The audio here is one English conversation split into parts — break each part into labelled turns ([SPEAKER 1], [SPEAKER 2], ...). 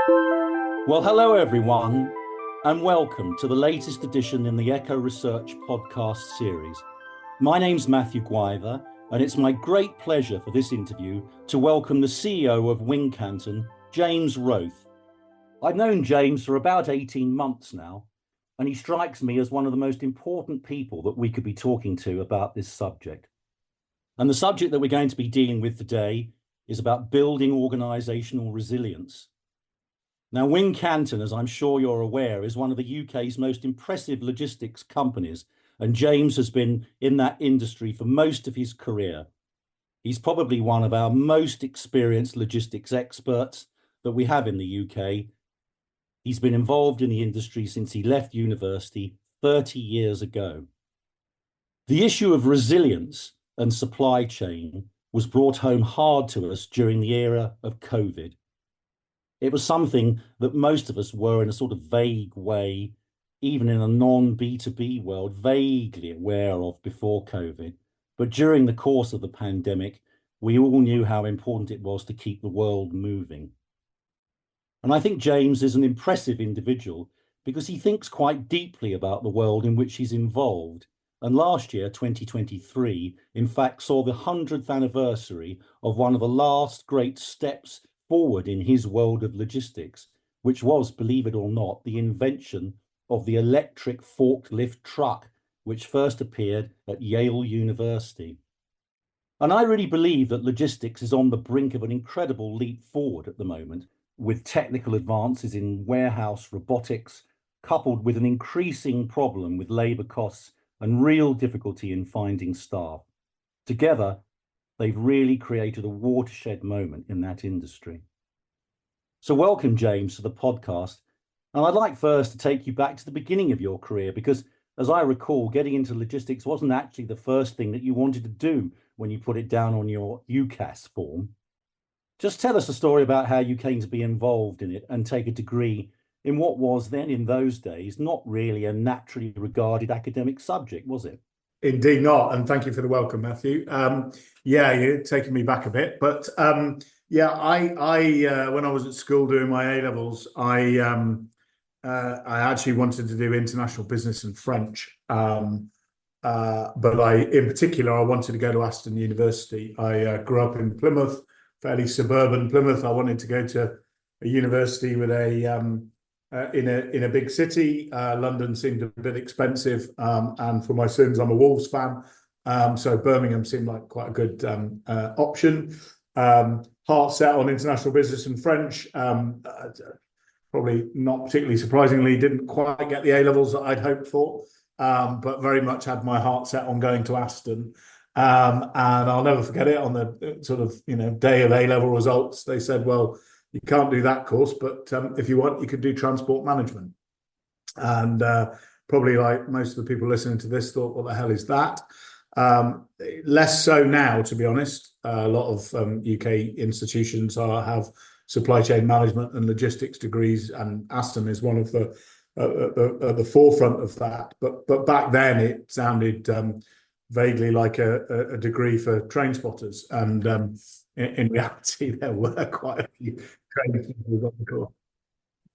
[SPEAKER 1] Well, hello everyone, and welcome to the latest edition in the Echo Research podcast series. My name's Matthew Gwyther, and it's my great pleasure for this interview to welcome the CEO of Wincanton, James Wroath. I've known James for about 18 months now, and he strikes me as one of the most important people that we could be talking to about this subject. And the subject that we're going to be dealing with today is about building organisational resilience. Now, Wincanton, as I'm sure you're aware, is one of the UK's most impressive logistics companies, and James has been in that industry for most of his career. He's probably one of our most experienced logistics experts that we have in the UK. He's been involved in the industry since he left university 30 years ago. The issue of resilience and supply chain was brought home hard to us during the era of COVID. It was something that most of us were, in a sort of vague way, even in a non-B2B world, vaguely aware of before COVID. But during the course of the pandemic, we all knew how important it was to keep the world moving. And I think James is an impressive individual because he thinks quite deeply about the world in which he's involved. And last year, 2023, in fact, saw the 100th anniversary of one of the last great steps forward in his world of logistics, which was, believe it or not, the invention of the electric forklift truck, which first appeared at Yale University. And I really believe that logistics is on the brink of an incredible leap forward at the moment, with technical advances in warehouse robotics, coupled with an increasing problem with labour costs and real difficulty in finding staff. Together, they've really created a watershed moment in that industry. So welcome, James, to the podcast. And I'd like first to take you back to the beginning of your career, because as I recall, getting into logistics wasn't actually the first thing that you wanted to do when you put it down on your UCAS form. Just tell us a story about how you came to be involved in it and take a degree in what was then, in those days, not really a naturally regarded academic subject, was it?
[SPEAKER 2] Indeed not, and thank you for the welcome, Matthew. You're taking me back a bit, but I when I was at school doing my A levels, I actually wanted to do international business and French, but in particular, I wanted to go to Aston University. I grew up in Plymouth, fairly suburban Plymouth. I wanted to go to a university with in a big city. London seemed a bit expensive, and for my sins, I'm a Wolves fan, so Birmingham seemed like quite a good option. Heart set on international business and French. Probably not particularly surprisingly, didn't quite get the A levels that I'd hoped for, but very much had my heart set on going to Aston. And I'll never forget it. On the sort of day of A level results, they said, "Well, you can't do that course, but if you want, you could do transport management." And probably like most of the people listening to this thought, what the hell is that? Less so now, to be honest. A lot of UK institutions have supply chain management and logistics degrees, and Aston is one of the at the forefront of that. But back then, it sounded vaguely like a degree for train spotters, and in reality, there were quite a few train spotters on the course.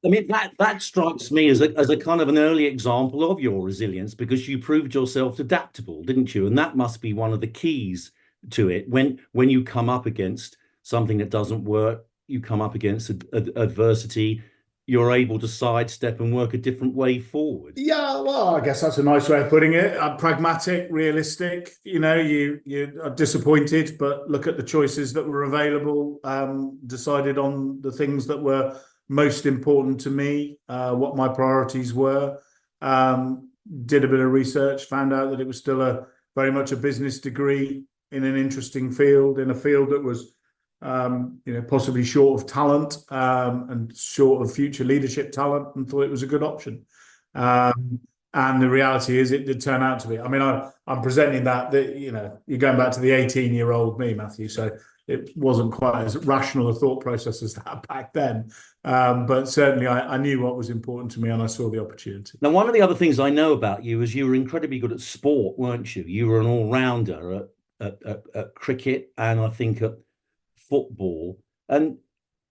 [SPEAKER 1] I mean, that strikes me as a kind of an early example of your resilience, because you proved yourself adaptable, didn't you? And that must be one of the keys to it. When you come up against something that doesn't work, you come up against adversity, you're able to sidestep and work a different way forward.
[SPEAKER 2] Yeah, well, I guess that's a nice way of putting it. Pragmatic, realistic. You are disappointed, but look at the choices that were available. Decided on the things that were most important to me, what my priorities were. Did a bit of research, found out that it was still very much a business degree in an interesting field, in a field that was possibly short of talent and short of future leadership talent, and thought it was a good option. And the reality is, it did turn out to be. I mean, I'm presenting that you're going back to the 18-year-old me, Matthew. So it wasn't quite as rational a thought process as that back then. But certainly, I knew what was important to me, and I saw the opportunity.
[SPEAKER 1] Now, one of the other things I know about you is you were incredibly good at sport, weren't you? You were an all-rounder at cricket, and I think at football. And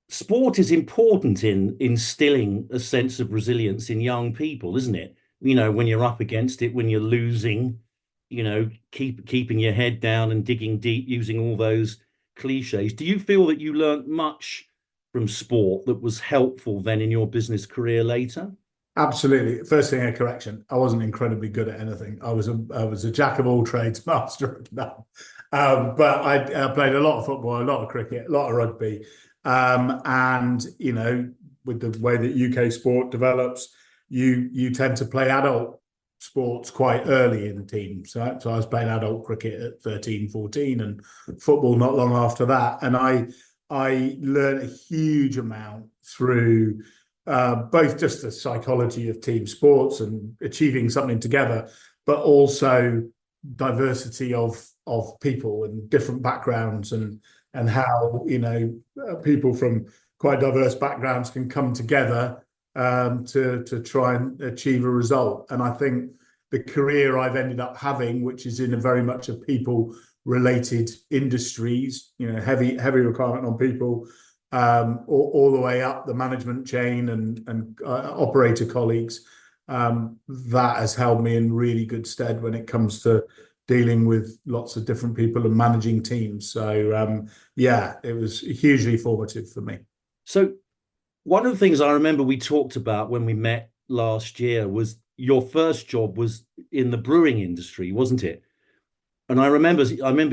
[SPEAKER 1] sport is important in instilling a sense of resilience in young people, isn't it? When you're up against it, when you're losing, keeping your head down and digging deep, using all those cliches. Do you feel that you learnt much from sport that was helpful then in your business career later?
[SPEAKER 2] Absolutely. First thing, a correction. I wasn't incredibly good at anything. I was a jack of all trades, master of none. But I played a lot of football, a lot of cricket, a lot of rugby, and with the way that UK sport develops, you tend to play adult sports quite early in the team. So I was playing adult cricket at 13, 14, and football not long after that. And I learned a huge amount through both just the psychology of team sports and achieving something together, but also diversity of people and different backgrounds, and how people from quite diverse backgrounds can come together to try and achieve a result. And I think the career I've ended up having, which is in a very much a people related industries, heavy requirement on people, all the way up the management chain and operator colleagues. That has held me in really good stead when it comes to dealing with lots of different people and managing teams. So yeah, it was hugely formative for me.
[SPEAKER 1] So one of the things I remember we talked about when we met last year was your first job was in the brewing industry, wasn't it? And I remember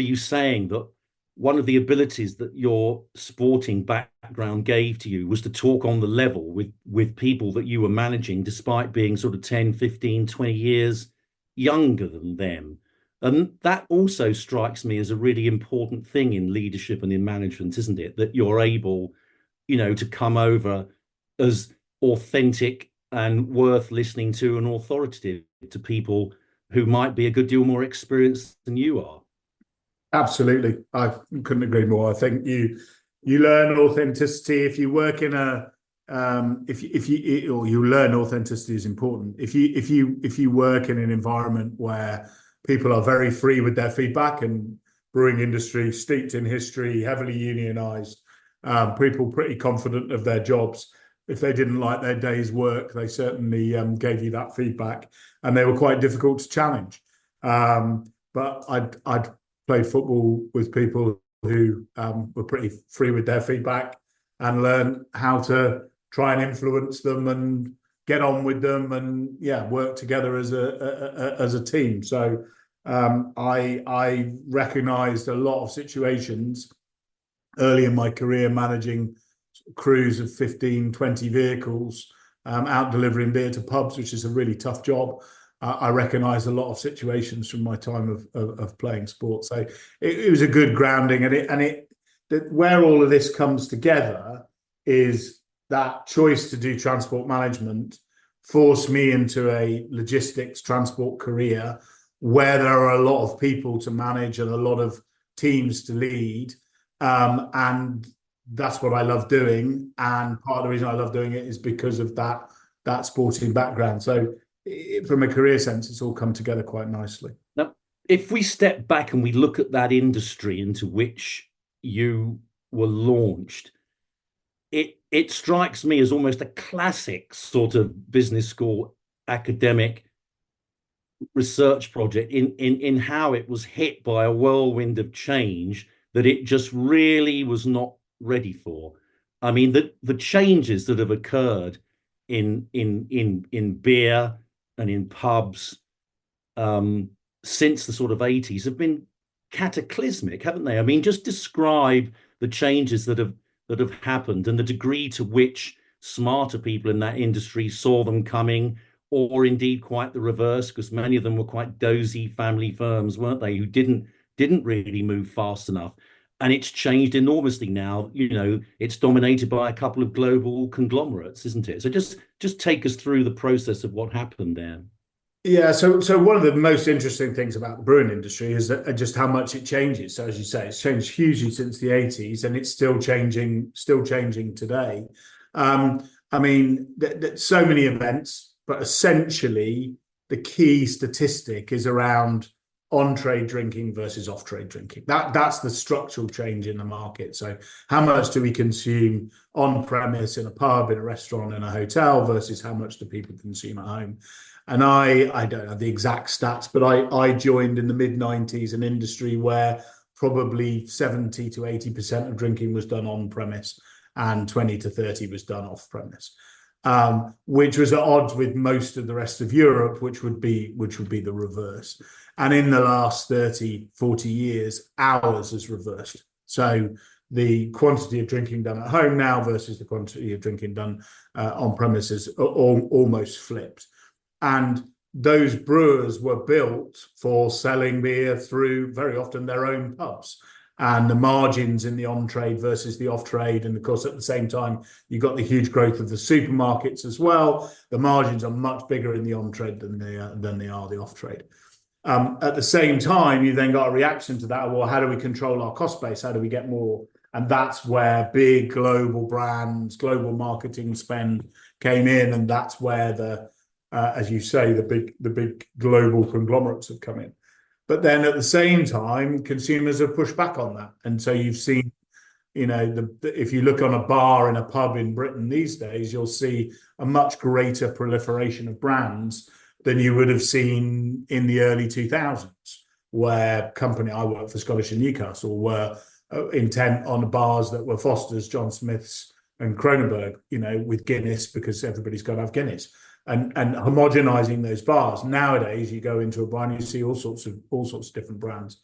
[SPEAKER 1] you saying that one of the abilities that your sporting background gave to you was to talk on the level with people that you were managing, despite being sort of 10, 15, 20 years younger than them. And that also strikes me as a really important thing in leadership and in management, isn't it? That you're able, to come over as authentic and worth listening to and authoritative to people who might be a good deal more experienced than you are.
[SPEAKER 2] Absolutely. I couldn't agree more. I think you learn authenticity if you work in a if you or you learn authenticity is important. If you work in an environment where people are very free with their feedback, and brewing industry steeped in history, heavily unionized, people pretty confident of their jobs. If they didn't like their day's work, they certainly gave you that feedback, and they were quite difficult to challenge. But I'd played football with people who were pretty free with their feedback, and learn how to try and influence them and get on with them, and yeah, work together as a team. So I recognised a lot of situations early in my career managing crews of 15, 20 vehicles, out delivering beer to pubs, which is a really tough job. I recognise a lot of situations from my time of playing sport. So it was a good grounding, that where all of this comes together is that choice to do transport management forced me into a logistics transport career where there are a lot of people to manage and a lot of teams to lead. And that's what I love doing. And part of the reason I love doing it is because of that sporting background. So from a career sense, it's all come together quite nicely.
[SPEAKER 1] Now, if we step back and we look at that industry into which you were launched, it strikes me as almost a classic sort of business school academic research project in how it was hit by a whirlwind of change that it just really was not ready for. I mean, the changes that have occurred in beer and in pubs since the sort of 80s have been cataclysmic, haven't they? I mean, just describe the changes that have happened and the degree to which smarter people in that industry saw them coming, or indeed quite the reverse, because many of them were quite dozy family firms, weren't they, who didn't really move fast enough. And it's changed enormously now. It's dominated by a couple of global conglomerates, isn't it? So just take us through the process of what happened there.
[SPEAKER 2] Yeah, so one of the most interesting things about the brewing industry is that just how much it changes. So as you say, it's changed hugely since the 80s, and it's still changing today. I mean, so many events, but essentially the key statistic is around on-trade drinking versus off-trade drinking. That's the structural change in the market. So how much do we consume on-premise in a pub, in a restaurant, in a hotel versus how much do people consume at home? And I don't have the exact stats, but I joined in the mid-90s an industry where probably 70 to 80% of drinking was done on premise and 20 to 30 was done off premise, which was at odds with most of the rest of Europe, which would be the reverse. And in the last 30, 40 years, ours has reversed. So the quantity of drinking done at home now versus the quantity of drinking done on premises almost flipped. And those brewers were built for selling beer through very often their own pubs, and the margins in the on-trade versus the off-trade. And of course, at the same time, you've got the huge growth of the supermarkets as well. The margins are much bigger in the on-trade than they are the off-trade. At the same time, you then got a reaction to that. Well, how do we control our cost base? How do we get more? And that's where big global brands, global marketing spend came in. And that's where as you say, the big global conglomerates have come in. But then at the same time, consumers have pushed back on that. And so you've seen, if you look on a bar in a pub in Britain these days, you'll see a much greater proliferation of brands than you would have seen in the early 2000s, where I worked for Scottish and Newcastle, were intent on bars that were Foster's, John Smith's and Kronenberg, with Guinness, because everybody's got to have Guinness. And homogenizing those bars. Nowadays, you go into a bar and you see all sorts of different brands,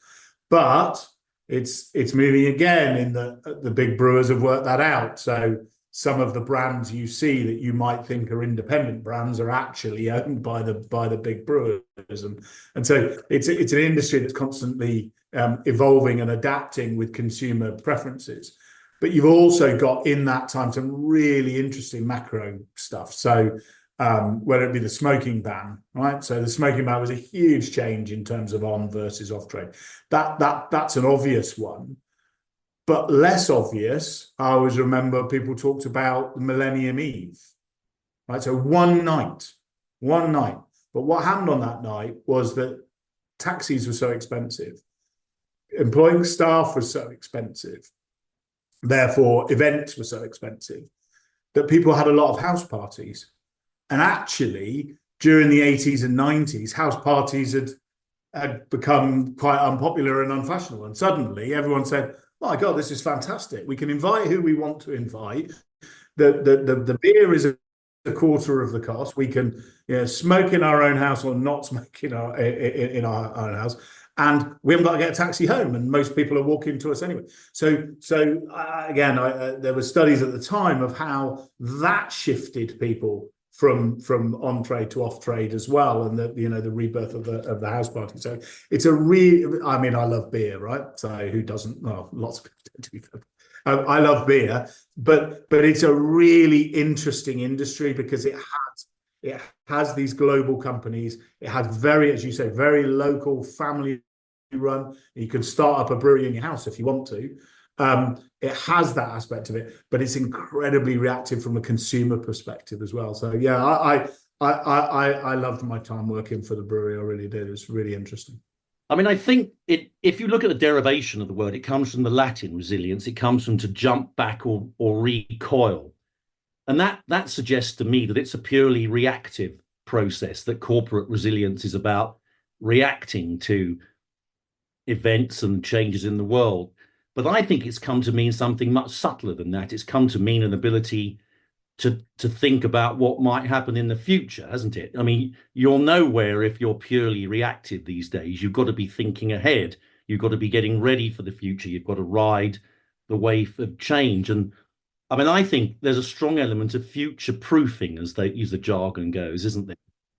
[SPEAKER 2] but it's moving again in the big brewers have worked that out. So some of the brands you see that you might think are independent brands are actually owned by the big brewers, and so it's an industry that's constantly evolving and adapting with consumer preferences. But you've also got in that time some really interesting macro stuff. So whether it be the smoking ban, right? So the smoking ban was a huge change in terms of on versus off trade. That's an obvious one, but less obvious. I always remember people talked about the Millennium Eve, right? So one night. But what happened on that night was that taxis were so expensive, employing staff was so expensive, therefore events were so expensive that people had a lot of house parties. And actually, during the 80s and 90s, house parties had become quite unpopular and unfashionable. And suddenly everyone said, my God, this is fantastic. We can invite who we want to invite. The beer is a quarter of the cost. We can smoke in our own house or not smoke in our own house. And we haven't got to get a taxi home, and most people are walking to us anyway. So again, there were studies at the time of how that shifted people from on trade to off trade as well, and the rebirth of the house party. So it's I love beer, right? So who doesn't? Well, lots of people do, to be fair. I love beer, but it's a really interesting industry because it has these global companies. It has as you say, very local, family run. You can start up a brewery in your house if you want to. It has that aspect of it, but it's incredibly reactive from a consumer perspective as well. So yeah, I loved my time working for the brewery. I really did. It was really interesting.
[SPEAKER 1] I mean, I think if you look at the derivation of the word, it comes from the Latin resilience. It comes from to jump back or recoil. And that suggests to me that it's a purely reactive process, that corporate resilience is about reacting to events and changes in the world. But I think it's come to mean something much subtler than that. It's come to mean an ability to think about what might happen in the future, hasn't it? I mean, you're nowhere if you're purely reactive these days. You've got to be thinking ahead. You've got to be getting ready for the future. You've got to ride the wave of change. And I mean, I think there's a strong element of future proofing, as they use the jargon goes, isn't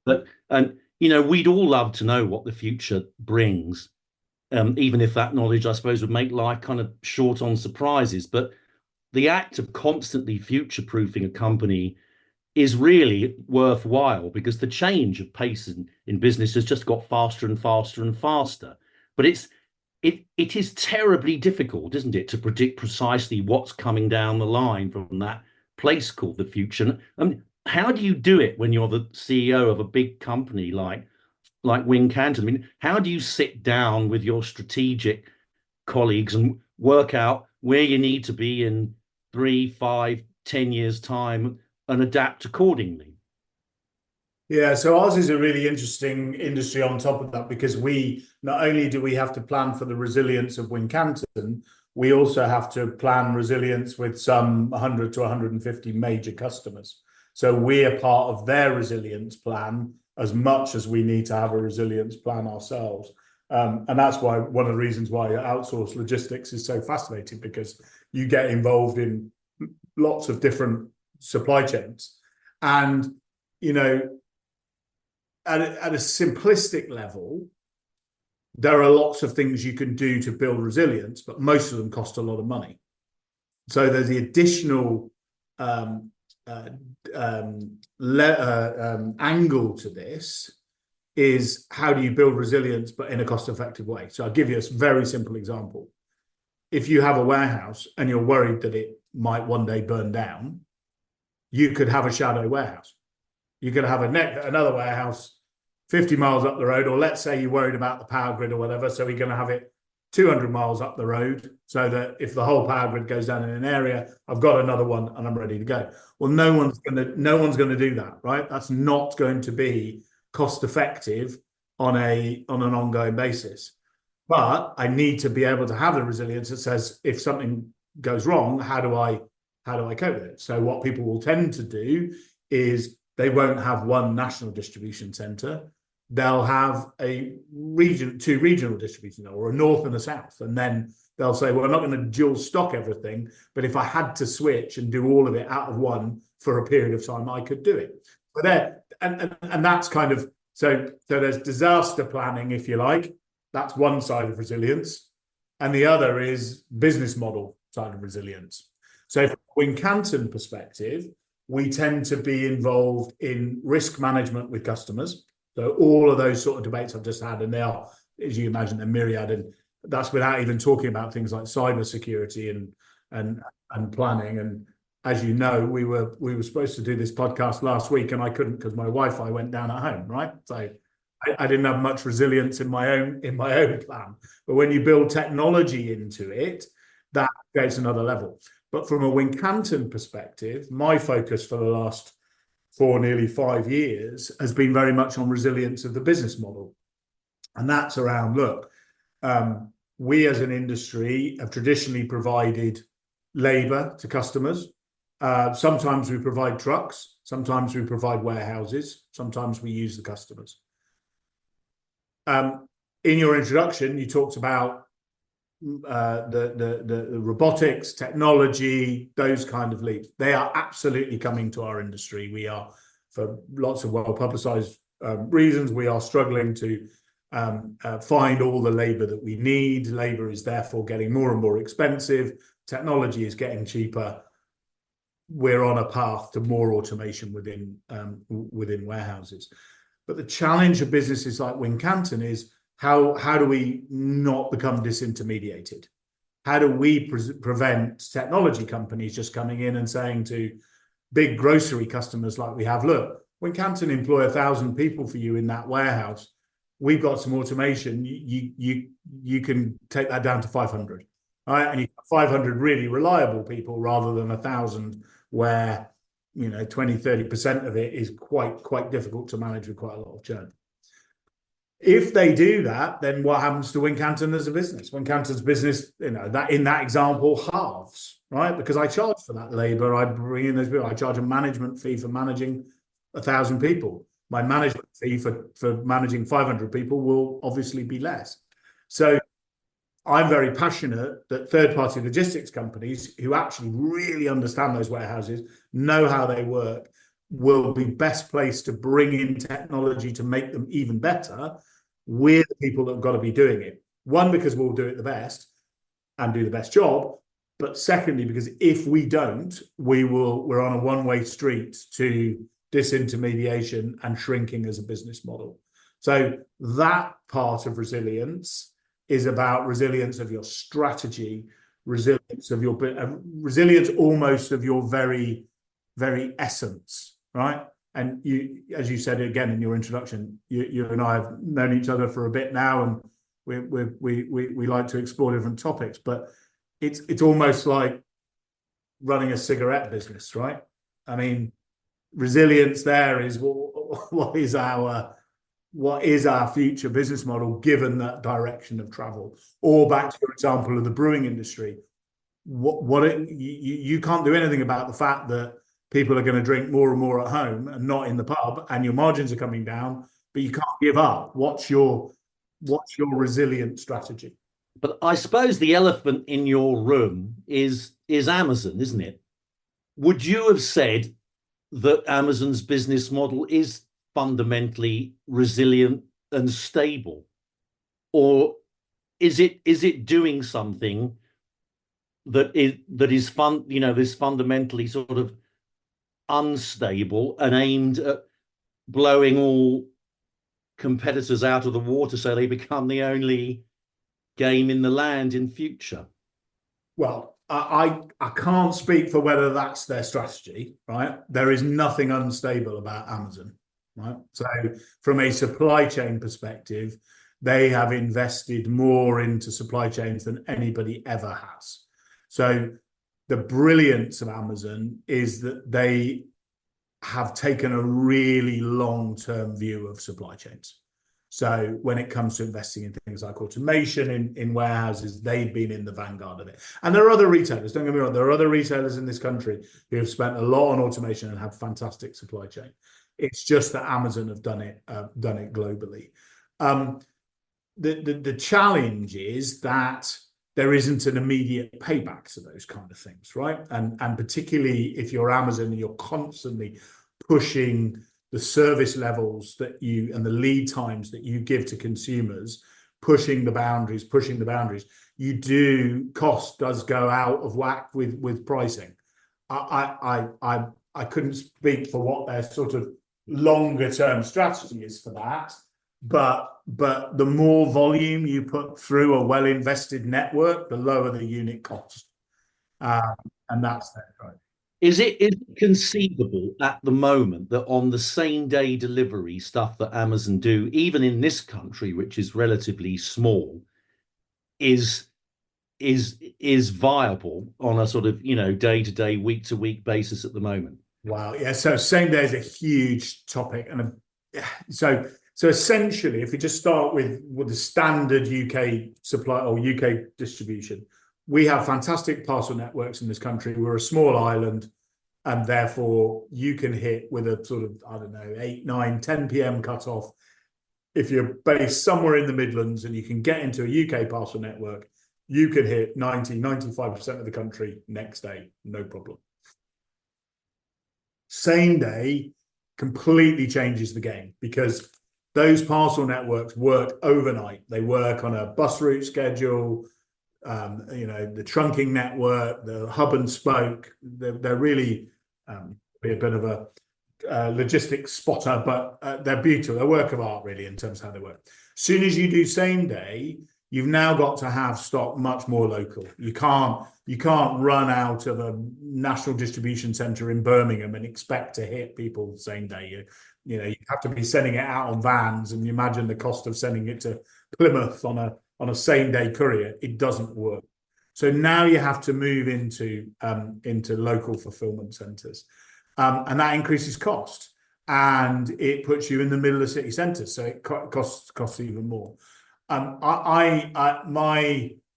[SPEAKER 1] there? And we'd all love to know what the future brings. Even if that knowledge, I suppose, would make life kind of short on surprises. But the act of constantly future-proofing a company is really worthwhile, because the change of pace in business has just got faster and faster and faster. But it is terribly difficult, isn't it, to predict precisely what's coming down the line from that place called the future. I mean, how do you do it when you're the CEO of a big company like like Wincanton? I mean, how do you sit down with your strategic colleagues and work out where you need to be in 3, 5, 10 years' time and adapt accordingly?
[SPEAKER 2] Yeah, so ours is a really interesting industry on top of that, because we not only do we have to plan for the resilience of Wincanton, we also have to plan resilience with some 100 to 150 major customers. So we're part of their resilience plan as much as we need to have a resilience plan ourselves. And that's why one of the reasons why outsourced logistics is so fascinating, because you get involved in lots of different supply chains. And, you know, at a simplistic level, there are lots of things you can do to build resilience, but most of them cost a lot of money. So there's the additional angle to this is, how do you build resilience but in a cost-effective way? So I'll give you a very simple example. If you have a warehouse and you're worried that it might one day burn down, you could have a shadow warehouse. You could have another warehouse 50 miles up the road, or let's say you're worried about the power grid or whatever, so you're going to have it 200 miles up the road, so that if the whole power grid goes down in an area, I've got another one and I'm ready to go. Well, no one's going to do that, right? That's not going to be cost effective on an ongoing basis. But I need to be able to have the resilience that says, if something goes wrong, how do I cope with it? So what people will tend to do is, they won't have one national distribution center. They'll have two regional distribution, or a north and a south. And then they'll say, well, I'm not going to dual stock everything, but if I had to switch and do all of it out of one for a period of time, I could do it. But and that's kind of, so there's disaster planning, if you like. That's one side of resilience. And the other is business model side of resilience. So from a Wincanton perspective, we tend to be involved in risk management with customers. So all of those sort of debates I've just had, and they are, as you imagine, they're myriad, and that's without even talking about things like cyber security and planning. And as you know, we were supposed to do this podcast last week, and I couldn't because my Wi-Fi went down at home, right? So I didn't have much resilience in my own plan. But when you build technology into it, that creates another level. But from a Wincanton perspective, my focus for the last nearly 5 years has been very much on resilience of the business model. And that's around, look, we as an industry have traditionally provided labour to customers. Sometimes we provide trucks, sometimes we provide warehouses, sometimes we use the customers. In your introduction, you talked about the robotics, technology, those kind of leaps. They are absolutely coming to our industry. We are, for lots of well-publicized reasons, we are struggling to find all the labor that we need. Labor is therefore getting more and more expensive. Technology is getting cheaper. We're on a path to more automation within warehouses. But the challenge of businesses like Wincanton is, how do we not become disintermediated? How do we prevent technology companies just coming in and saying to big grocery customers like we have, look, Wincanton employ 1,000 people for you in that warehouse. We've got some automation. You can take that down to 500, right? And you have 500 really reliable people rather than 1,000 where 20-30% of it is quite difficult to manage with quite a lot of churn. If they do that, then what happens to Wincanton as a business? Wincanton's business, that in that example, halves, right? Because I charge for that labor, I bring in those people, I charge a management fee for managing 1,000 people. My management fee for managing 500 people will obviously be less. So I'm very passionate that third-party logistics companies who actually really understand those warehouses, know how they work, will be best placed to bring in technology to make them even better. We're the people that have got to be doing it. One, because we'll do it the best and do the best job. But secondly, because if we don't, we're on a one-way street to disintermediation and shrinking as a business model. So that part of resilience is about resilience of your strategy, resilience of your resilience almost of your very, very essence, right? and you, as you said again in your introduction, you and I have known each other for a bit now, and we like to explore different topics, but it's almost like running a cigarette business, right? I mean, resilience there is what is our future business model given that direction of travel? Or back to your example of the brewing industry, you can't do anything about the fact that people are going to drink more and more at home and not in the pub, and your margins are coming down, but you can't give up. What's your resilient strategy?
[SPEAKER 1] But I suppose the elephant in your room is Amazon, isn't it? Would you have said that Amazon's business model is fundamentally resilient and stable, or is it doing something that is fun, this fundamentally sort of unstable and aimed at blowing all competitors out of the water so they become the only game in the land in future?
[SPEAKER 2] Well, I can't speak for whether that's their strategy, right? There is nothing unstable about Amazon, right? So from a supply chain perspective, they have invested more into supply chains than anybody ever has. So the brilliance of Amazon is that they have taken a really long-term view of supply chains. So when it comes to investing in things like automation in warehouses, they've been in the vanguard of it. And there are other retailers, don't get me wrong, there are other retailers in this country who have spent a lot on automation and have fantastic supply chain. It's just that Amazon have done it globally. The challenge is that there isn't an immediate payback to those kind of things, right? And particularly if you're Amazon and you're constantly pushing the service levels that you and the lead times that you give to consumers, pushing the boundaries, cost does go out of whack with pricing. I couldn't speak for what their sort of longer term strategy is for that, but the more volume you put through a well invested network, the lower the unit cost, and that's their right.
[SPEAKER 1] Is it conceivable at the moment that on the same day delivery stuff that Amazon do, even in this country, which is relatively small, is viable on a sort of day to day, week to week basis at the moment?
[SPEAKER 2] Wow, yeah. So same day is a huge topic, and so essentially, if we just start with the standard UK supply or UK distribution, we have fantastic parcel networks in this country. We're a small island, and therefore you can hit with a sort of, I don't know, 8, 9, 10 p.m. cutoff. If you're based somewhere in the Midlands and you can get into a UK parcel network, you can hit 95% of the country next day, no problem. Same day completely changes the game because those parcel networks work overnight. They work on a bus route schedule, the trunking network, the hub and spoke. They're really be a bit of a logistics spotter, but they're beautiful. They're work of art, really, in terms of how they work. As soon as you do same day, you've now got to have stock much more local. You can't run out of a national distribution centre in Birmingham and expect to hit people same day. You have to be sending it out on vans, and you imagine the cost of sending it to Plymouth on a same day courier. It doesn't work. So now you have to move into local fulfillment centres, and that increases cost, and it puts you in the middle of city centres, so it costs even more. My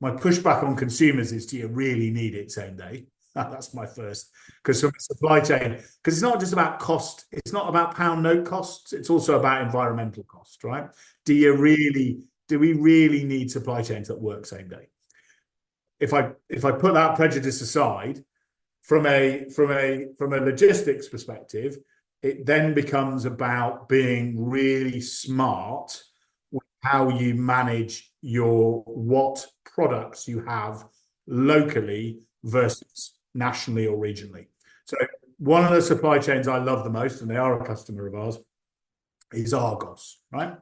[SPEAKER 2] pushback on consumers is, do you really need it same day? That's my first, because from a supply chain, because it's not just about cost, it's not about pound note costs, it's also about environmental cost, right? Do we really need supply chains that work same day? If I put that prejudice aside, from a logistics perspective, it then becomes about being really smart with how you manage what products you have locally versus nationally or regionally. So one of the supply chains I love the most, and they are a customer of ours, is Argos, right?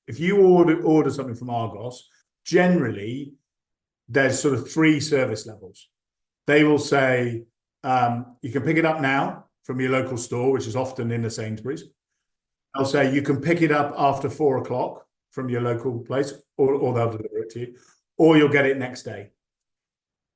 [SPEAKER 2] If you order something from Argos, generally there's sort of 3 service levels. They will say, you can pick it up now from your local store, which is often in a Sainsbury's. They'll say you can pick it up after 4 o'clock from your local place, or they'll deliver it to you, or you'll get it next day.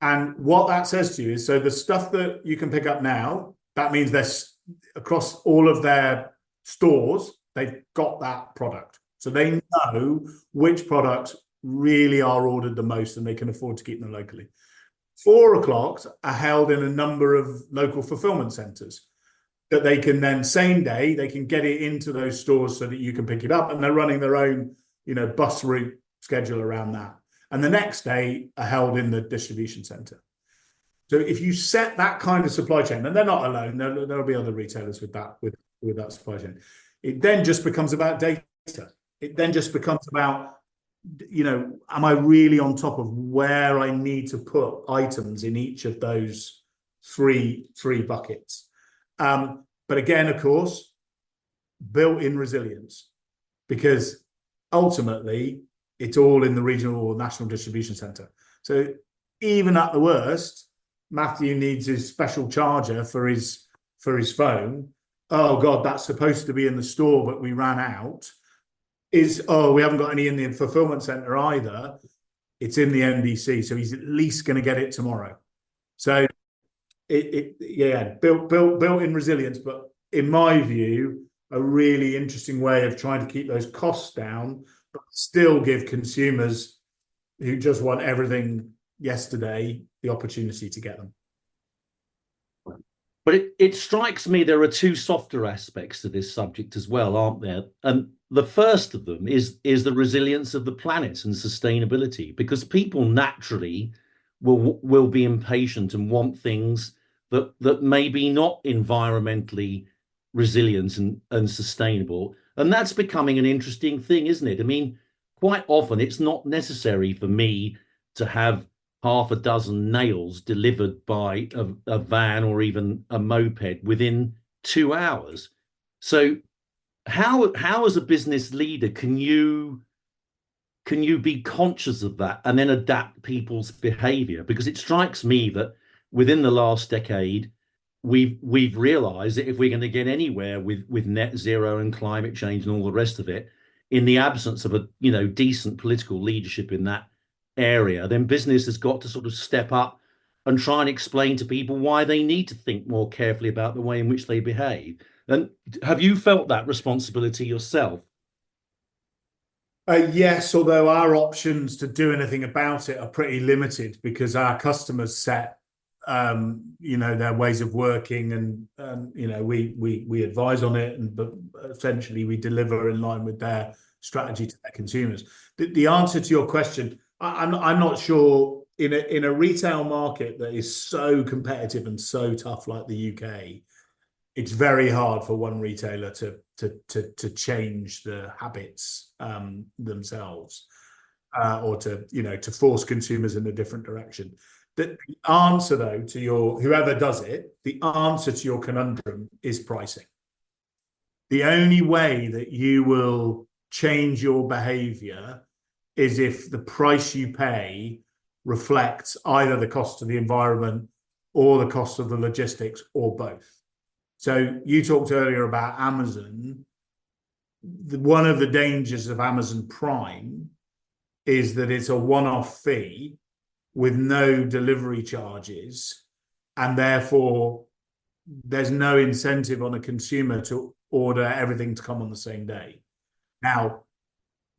[SPEAKER 2] And what that says to you is, so the stuff that you can pick up now, that means there's across all of their stores, they've got that product. So they know which products really are ordered the most and they can afford to keep them locally. 4 o'clocks are held in a number of local fulfillment centres that they can then same day, they can get it into those stores so that you can pick it up, and they're running their own, bus route schedule around that. And the next day are held in the distribution centre. So if you set that kind of supply chain, and they're not alone, there'll be other retailers with that supply chain. It then just becomes about data. It then just becomes about, am I really on top of where I need to put items in each of those three buckets? But again, of course, built-in resilience, because ultimately it's all in the regional or national distribution centre. So even at the worst, Matthew needs his special charger for his phone. Oh God, that's supposed to be in the store, but we ran out. We haven't got any in the fulfillment centre either. It's in the NDC, so he's at least going to get it tomorrow. So built-in resilience, but in my view, a really interesting way of trying to keep those costs down, but still give consumers who just want everything yesterday the opportunity to get them.
[SPEAKER 1] But it strikes me there are two softer aspects to this subject as well, aren't there? And the first of them is the resilience of the planet and sustainability, because people naturally will be impatient and want things that may be not environmentally resilient and sustainable. And that's becoming an interesting thing, isn't it? I mean, quite often it's not necessary for me to have half a dozen nails delivered by a van or even a moped within 2 hours. So how as a business leader can you be conscious of that and then adapt people's behavior? Because it strikes me that within the last decade, we've realized that if we're going to get anywhere with net zero and climate change and all the rest of it, in the absence of a decent political leadership in that area, then business has got to sort of step up and try and explain to people why they need to think more carefully about the way in which they behave. And have you felt that responsibility yourself?
[SPEAKER 2] Yes, although our options to do anything about it are pretty limited because our customers set their ways of working, and we advise on it, but essentially we deliver in line with their strategy to their consumers. The answer to your question, I'm not sure. In a retail market that is so competitive and so tough like the UK, it's very hard for one retailer to change the habits themselves, or to force consumers in a different direction. The answer, though, to whoever does it, the answer to your conundrum is pricing. The only way that you will change your behavior is if the price you pay reflects either the cost of the environment or the cost of the logistics, or both. So you talked earlier about Amazon. One of the dangers of Amazon Prime is that it's a one-off fee with no delivery charges, and therefore there's no incentive on a consumer to order everything to come on the same day. Now,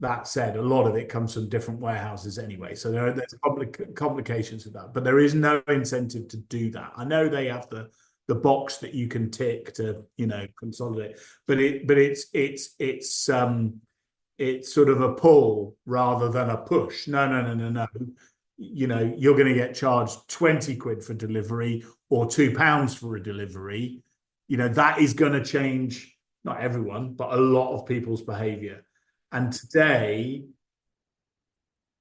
[SPEAKER 2] that said, a lot of it comes from different warehouses anyway, so there's complications with that, but there is no incentive to do that. I know they have the box that you can tick to consolidate, but it's sort of a pull rather than a push. No. You're going to get charged 20 quid for delivery or £2 for a delivery. That is going to change, not everyone, but a lot of people's behavior. And today,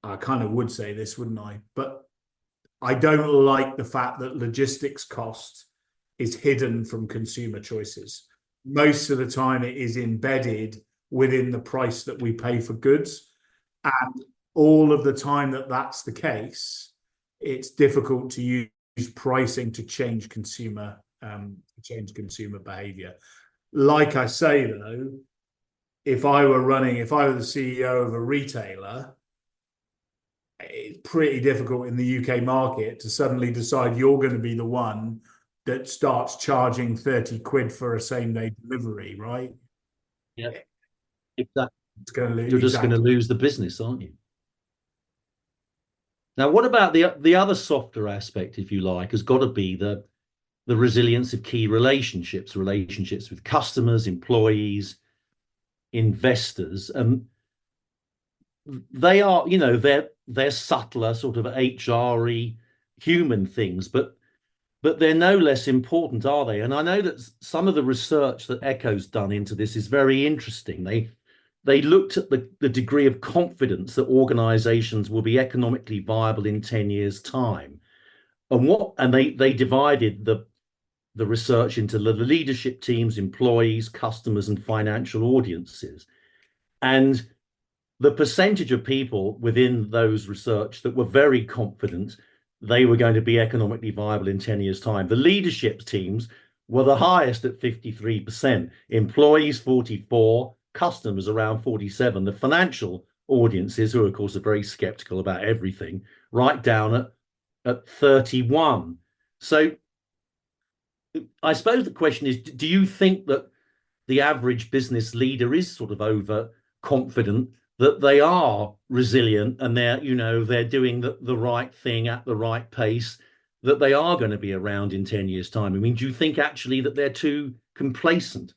[SPEAKER 2] I kind of would say this, wouldn't I? But I don't like the fact that logistics cost is hidden from consumer choices. Most of the time it is embedded within the price that we pay for goods. And all of the time that that's the case, it's difficult to use pricing to change consumer change consumer behavior. Like I say, though, if I were the CEO of a retailer, it's pretty difficult in the UK market to suddenly decide you're going to be the one that starts charging 30 quid for a same day delivery, right?
[SPEAKER 1] Yeah, exactly.
[SPEAKER 2] It's going to
[SPEAKER 1] You're just going to
[SPEAKER 2] exactly.
[SPEAKER 1] lose the business, aren't you? Now, what about the other softer aspect, if you like, has got to be the resilience of key relationships with customers, employees, investors. They are, they're subtler, sort of HRE human things, but they're no less important, are they? And I know that some of the research that Echo's done into this is very interesting. They looked at the degree of confidence that organizations will be economically viable in 10 years' time. And they divided the research into the leadership teams, employees, customers, and financial audiences. And the percentage of people within those research that were very confident they were going to be economically viable in 10 years' time. The leadership teams were the highest at 53%, employees 44, customers around 47. The financial audiences, who of course are very skeptical about everything, right down at 31. So I suppose the question is, do you think that the average business leader is sort of overconfident that they are resilient and they're doing the right thing at the right pace, that they are going to be around in 10 years' time? I mean, do you think actually that they're too complacent?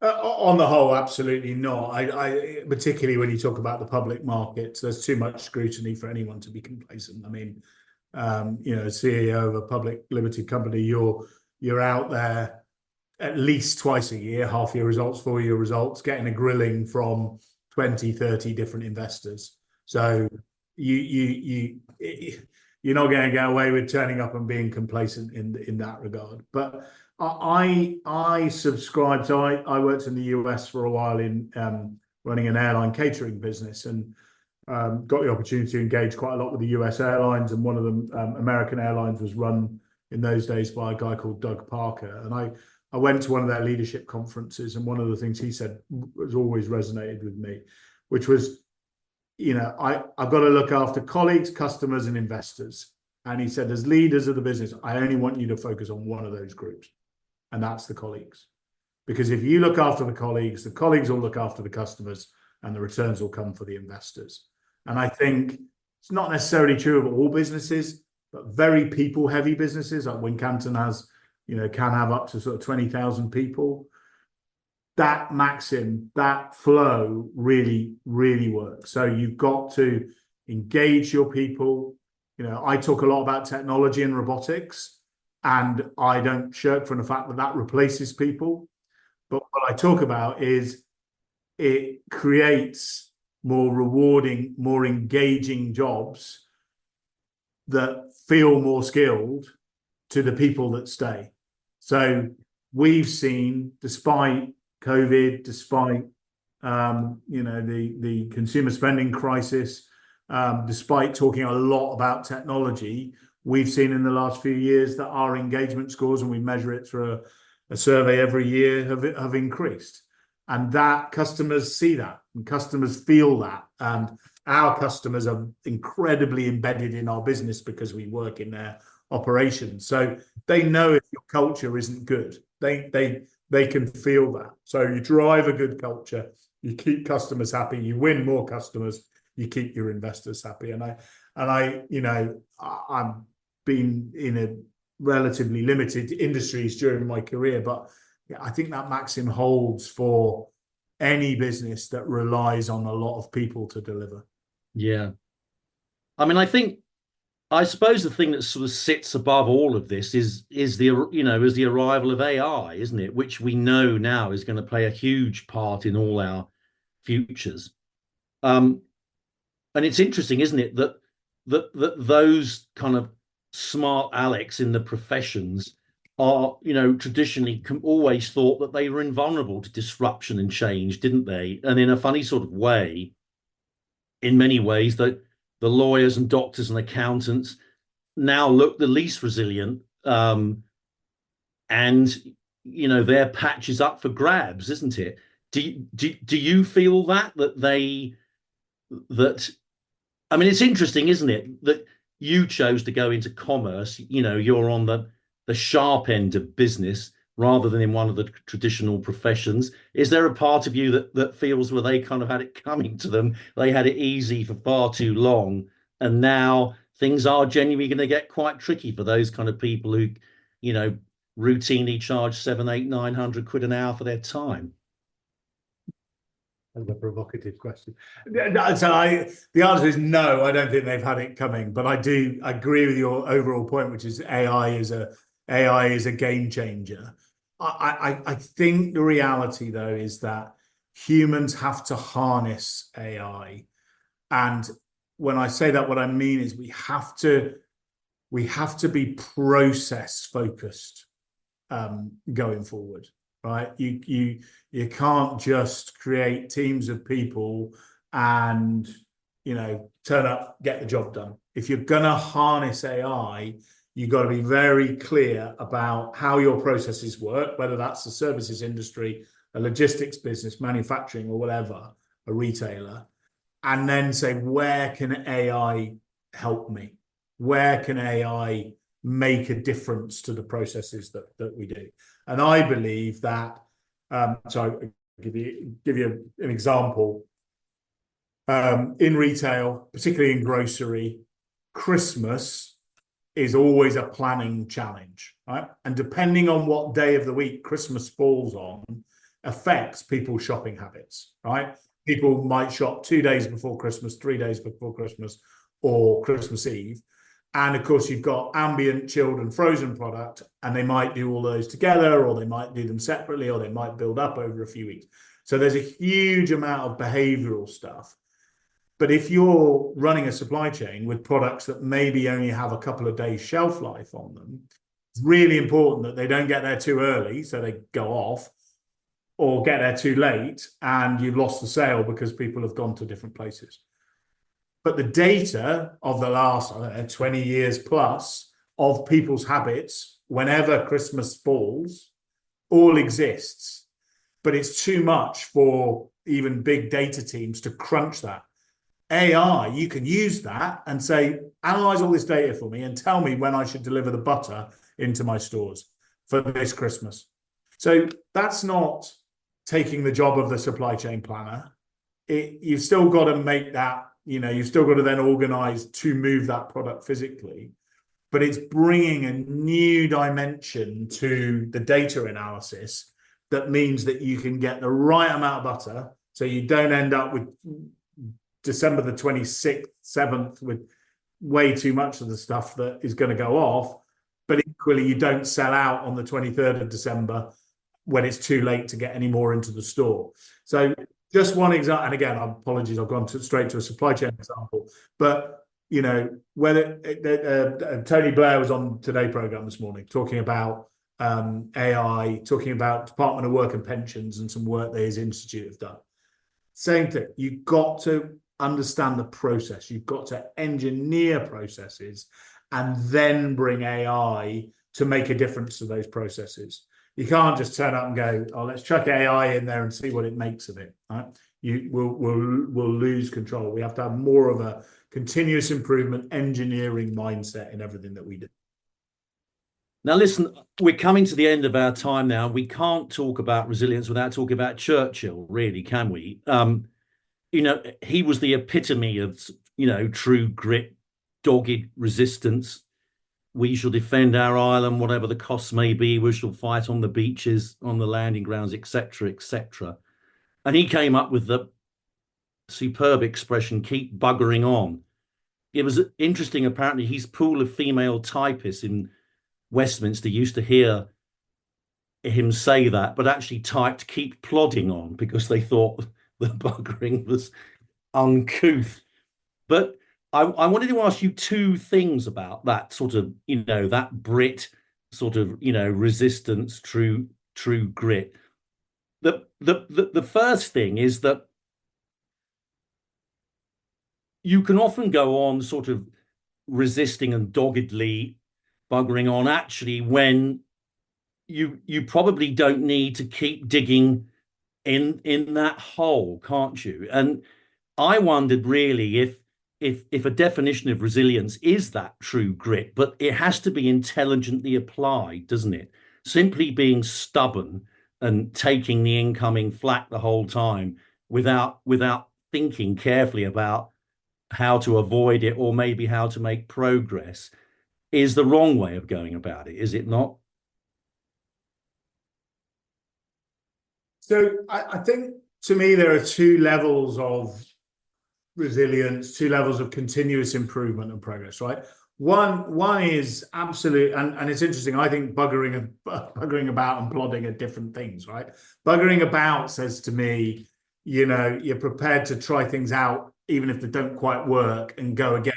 [SPEAKER 2] On the whole, absolutely not. I particularly when you talk about the public markets, there's too much scrutiny for anyone to be complacent. I mean, CEO of a public limited company, you're out there at least twice a year, half year results, full year results, getting a grilling from 20, 30 different investors. So you're not going to get away with turning up and being complacent in that regard. But I subscribe. So I worked in the US for a while in running an airline catering business, and got the opportunity to engage quite a lot with the US airlines. And one of them, American Airlines, was run in those days by a guy called Doug Parker. And I went to one of their leadership conferences, and one of the things he said has always resonated with me, which was, I've got to look after colleagues, customers, and investors. And he said, as leaders of the business, I only want you to focus on one of those groups, and that's the colleagues. Because if you look after the colleagues will look after the customers, and the returns will come for the investors. And I think it's not necessarily true of all businesses, but very people-heavy businesses like Wincanton can have up to sort of 20,000 people. That maxim, that flow really, really works. So you've got to engage your people. I talk a lot about technology and robotics, and I don't shirk from the fact that replaces people. But what I talk about is it creates more rewarding, more engaging jobs that feel more skilled to the people that stay. So we've seen, despite COVID, despite the consumer spending crisis, despite talking a lot about technology, we've seen in the last few years that our engagement scores, and we measure it through a survey every year, have increased. And that customers see that, and customers feel that. And our customers are incredibly embedded in our business because we work in their operations. So they know if your culture isn't good. They can feel that. So you drive a good culture, you keep customers happy, you win more customers, you keep your investors happy. And I've been in a relatively limited industries during my career, but I think that maxim holds for any business that relies on a lot of people to deliver.
[SPEAKER 1] Yeah. I mean, I suppose the thing that sort of sits above all of this is the arrival of AI, isn't it? Which we know now is going to play a huge part in all our futures. And it's interesting, isn't it, that those kind of smart Alex in the professions are, traditionally always thought that they were invulnerable to disruption and change, didn't they? And in a funny sort of way, in many ways, that the lawyers and doctors and accountants now look the least resilient and their patch is up for grabs, isn't it? Do you feel that I mean, it's interesting, isn't it, that you chose to go into commerce? You're on the sharp end of business rather than in one of the traditional professions. Is there a part of you that feels where they kind of had it coming to them? They had it easy for far too long, and now things are genuinely going to get quite tricky for those kind of people who, you know, routinely charge 7, 8, 900 quid an hour for their time.
[SPEAKER 2] That's a provocative question. So the answer is no, I don't think they've had it coming, but I do agree with your overall point, which is AI is a game changer. I think the reality though is that humans have to harness AI. And when I say that, what I mean is we have to be process focused going forward. Right, you can't just create teams of people and turn up, get the job done. If you're gonna harness AI, you've got to be very clear about how your processes work, whether that's the services industry, a logistics business, manufacturing, or whatever, a retailer, and then say, where can AI help me? Where can AI make a difference to the processes that we do? And I believe that, so I'll give you an example. In retail, particularly in grocery, Christmas is always a planning challenge, right? And depending on what day of the week Christmas falls on, affects people's shopping habits, right? People might shop 2 days before Christmas, 3 days before Christmas, or Christmas Eve. And of course, you've got ambient, chilled, and frozen product, and they might do all those together, or they might do them separately, or they might build up over a few weeks. So there's a huge amount of behavioral stuff. But if you're running a supply chain with products that maybe only have a couple of days shelf life on them, it's really important that they don't get there too early, so they go off, or get there too late, and you've lost the sale because people have gone to different places. But the data of the last, 20 years plus of people's habits, whenever Christmas falls, all exists. But it's too much for even big data teams to crunch that. AI, you can use that and say, analyze all this data for me and tell me when I should deliver the butter into my stores for this Christmas. So that's not taking the job of the supply chain planner. You've still got to make that, you've still got to then organize to move that product physically, but it's bringing a new dimension to the data analysis that means that you can get the right amount of butter, so you don't end up with December the 26th, 7th with way too much of the stuff that is going to go off, but equally you don't sell out on the 23rd of December when it's too late to get any more into the store. So just one example, and again, apologies, I've gone straight to a supply chain example, but whether Tony Blair was on Today program this morning talking about AI, talking about Department of Work and Pensions and some work that his institute have done. Same thing, you've got to understand the process, you've got to engineer processes and then bring AI to make a difference to those processes. You can't just turn up and go, oh, let's chuck AI in there and see what it makes of it. Right? We'll lose control. We have to have more of a continuous improvement engineering mindset in everything that we do.
[SPEAKER 1] Now, listen, we're coming to the end of our time now. We can't talk about resilience without talking about Churchill, really, can we? He was the epitome of, true grit, dogged resistance. We shall defend our island, whatever the costs may be. We shall fight on the beaches, on the landing grounds, etc., etc. And he came up with the superb expression, keep buggering on. It was interesting, apparently, his pool of female typists in Westminster used to hear him say that, but actually typed keep plodding on because they thought the buggering was uncouth. But I wanted to ask you two things about that sort of, that Brit sort of, resistance, true grit. The first thing is that you can often go on sort of resisting and doggedly buggering on actually when you probably don't need to keep digging in that hole, can't you? And I wondered really if a definition of resilience is that true grit, but it has to be intelligently applied, doesn't it? Simply being stubborn and taking the incoming flak the whole time without thinking carefully about how to avoid it or maybe how to make progress is the wrong way of going about it, is it not?
[SPEAKER 2] So I think to me there are two levels of resilience, two levels of continuous improvement and progress, right? One is absolute, and it's interesting. I think buggering about and plodding are different things, right? Buggering about says to me, you're prepared to try things out even if they don't quite work and go again.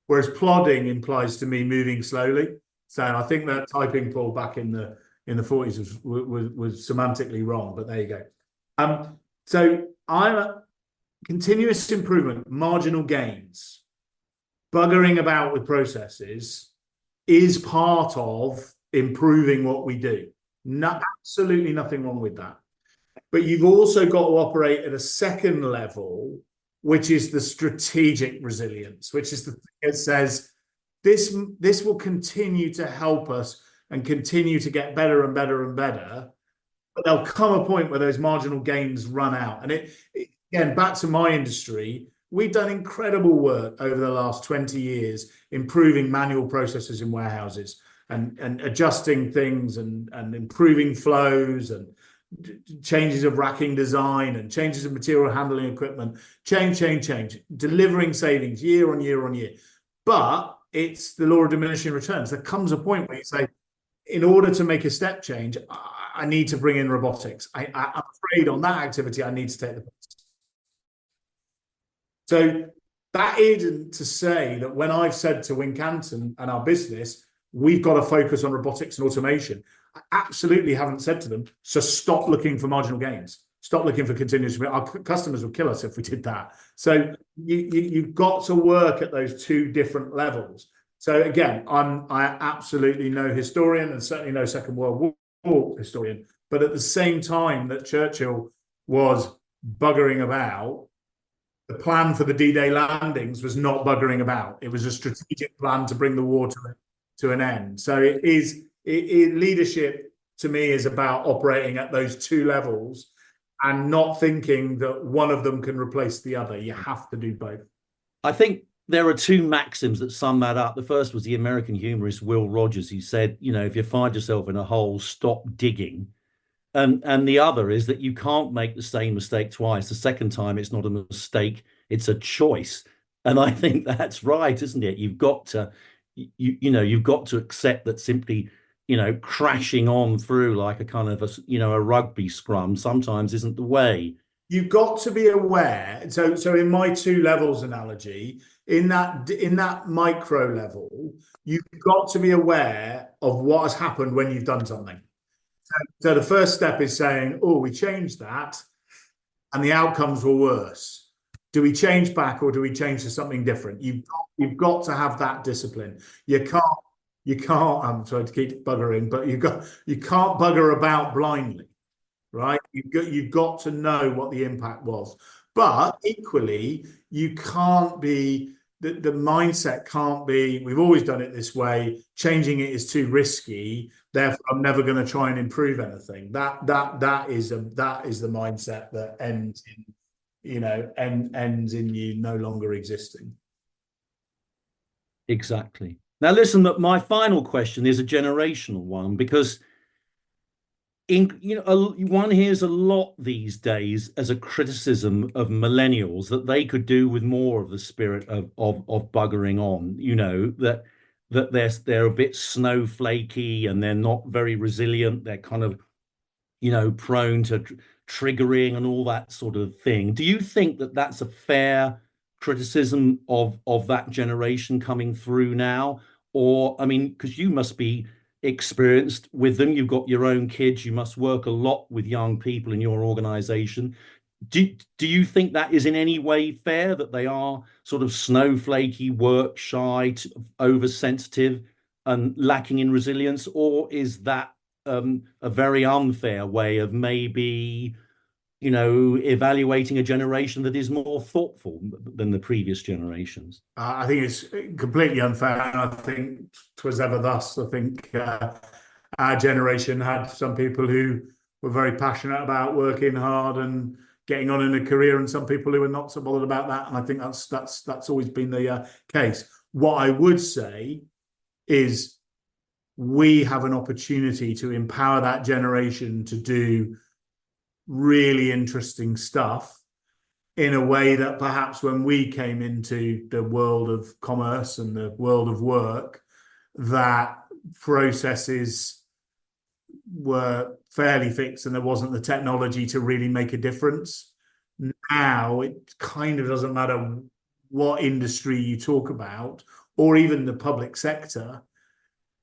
[SPEAKER 2] Whereas plodding implies to me moving slowly. So I think that typing Paul back in the 40s was semantically wrong, but there you go. So I'm a continuous improvement, marginal gains, buggering about with processes is part of improving what we do. Absolutely nothing wrong with that. But you've also got to operate at a second level, which is the strategic resilience, which is the thing that says this will continue to help us and continue to get better and better and better. But there'll come a point where those marginal gains run out. And again, back to my industry, we've done incredible work over the last 20 years, improving manual processes in warehouses and adjusting things and improving flows and changes of racking design and changes of material handling equipment, change, delivering savings year on year on year. But it's the law of diminishing returns. There comes a point where you say, in order to make a step change, I need to bring in robotics. I'm afraid on that activity, I need to take the piss. So that isn't to say that when I've said to Wincanton and our business, we've got to focus on robotics and automation, I absolutely haven't said to them, so stop looking for marginal gains. Stop looking for continuous. Our customers would kill us if we did that. So you've got to work at those two different levels. So again, I absolutely no historian and certainly no Second World War historian, but at the same time that Churchill was buggering about, the plan for the D-Day landings was not buggering about. It was a strategic plan to bring the war to an end. So leadership to me is about operating at those two levels and not thinking that one of them can replace the other. You have to do both.
[SPEAKER 1] I think there are two maxims that sum that up. The first was the American humorist Will Rogers, who said, if you find yourself in a hole, stop digging. And the other is that you can't make the same mistake twice. The second time, it's not a mistake, it's a choice. And I think that's right, isn't it? You've got to, you've got to accept that simply, crashing on through like a kind of a rugby scrum sometimes isn't the way.
[SPEAKER 2] You've got to be aware. So in my two levels analogy, in that micro level, you've got to be aware of what has happened when you've done something. So the first step is saying, oh, we changed that and the outcomes were worse. Do we change back or do we change to something different? You've got to have that discipline. You can't, I'm sorry to keep buggering, but you can't bugger about blindly, right? You've got to know what the impact was. But equally, you can't be, the mindset can't be, we've always done it this way, changing it is too risky, therefore I'm never going to try and improve anything. That is the mindset that ends in you no longer existing.
[SPEAKER 1] Exactly. Now listen, my final question is a generational one, because one hears a lot these days as a criticism of millennials that they could do with more of the spirit of buggering on, that they're a bit snowflakey and they're not very resilient. They're kind of, prone to triggering and all that sort of thing. Do you think that that's a fair criticism of that generation coming through now? Or, I mean, because you must be experienced with them, you've got your own kids, you must work a lot with young people in your organization. Do you think that is in any way fair, that they are sort of snowflakey, work shy, oversensitive and lacking in resilience? Or is that a very unfair way of maybe, evaluating a generation that is more thoughtful than the previous generations?
[SPEAKER 2] I think it's completely unfair. I think 'twas ever thus. I think our generation had some people who were very passionate about working hard and getting on in a career, and some people who were not so bothered about that. And I think that's always been the case. What I would say is we have an opportunity to empower that generation to do really interesting stuff in a way that perhaps when we came into the world of commerce and the world of work, that processes were fairly fixed and there wasn't the technology to really make a difference. Now it kind of doesn't matter what industry you talk about, or even the public sector.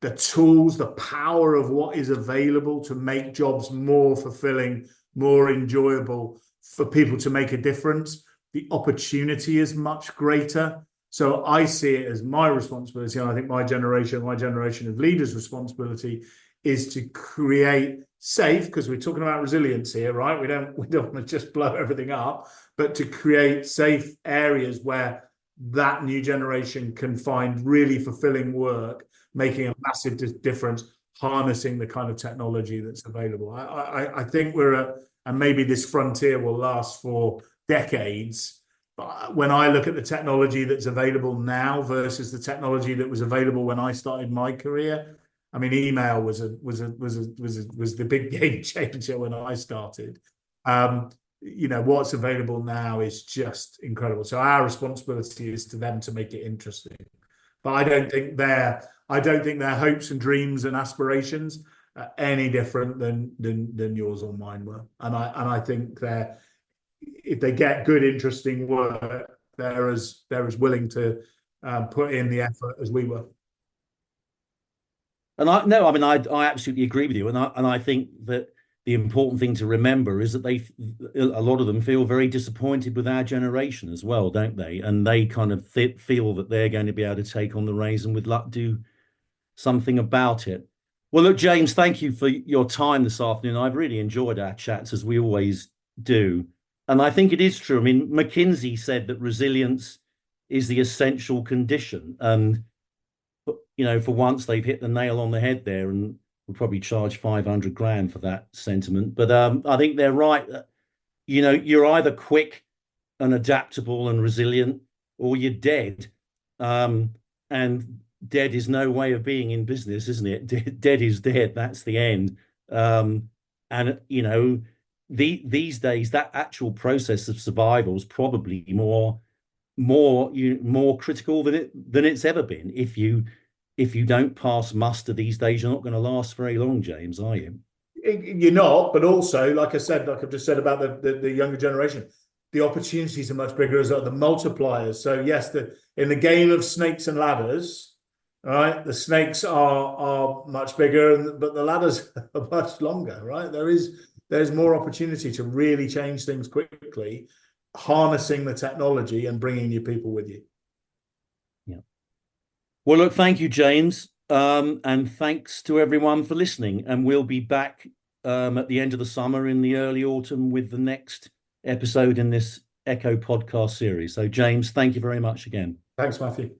[SPEAKER 2] The tools, the power of what is available to make jobs more fulfilling, more enjoyable for people to make a difference, the opportunity is much greater. So I see it as my responsibility, and I think my generation of leaders' responsibility is to create safe, because we're talking about resilience here, right? We don't want to just blow everything up, but to create safe areas where that new generation can find really fulfilling work, making a massive difference, harnessing the kind of technology that's available. I think and maybe this frontier will last for decades. But when I look at the technology that's available now versus the technology that was available when I started my career, I mean, email was the big game changer when I started. What's available now is just incredible. So our responsibility is to them to make it interesting. But I don't think their hopes and dreams and aspirations are any different than yours or mine were. And I think if they get good, interesting work, they're as willing to put in the effort as we were.
[SPEAKER 1] And I absolutely agree with you. And I think that the important thing to remember is that a lot of them feel very disappointed with our generation as well, don't they? And they kind of feel that they're going to be able to take on the reins and with luck do something about it. Well, look, James, thank you for your time this afternoon. I've really enjoyed our chats, as we always do. And I think it is true. I mean, McKinsey said that resilience is the essential condition. And, for once they've hit the nail on the head there, and we'll probably charge 500 grand for that sentiment. But I think they're right. You're either quick and adaptable and resilient, or you're dead. And dead is no way of being in business, isn't it? Dead is dead. That's the end. These days, that actual process of survival is probably more critical than it's ever been. If you don't pass muster these days, you're not going to last very long, James, are you?
[SPEAKER 2] You're not, but also, like I've just said about the younger generation, the opportunities are much bigger as well, the multipliers. So yes, in the game of snakes and ladders, right, the snakes are much bigger, but the ladders are much longer, right? There's more opportunity to really change things quickly, harnessing the technology and bringing new people with you.
[SPEAKER 1] Yeah. Well, look, thank you, James. And thanks to everyone for listening. And we'll be back at the end of the summer, in the early autumn, with the next episode in this Echo podcast series. So, James, thank you very much again.
[SPEAKER 2] Thanks, Matthew.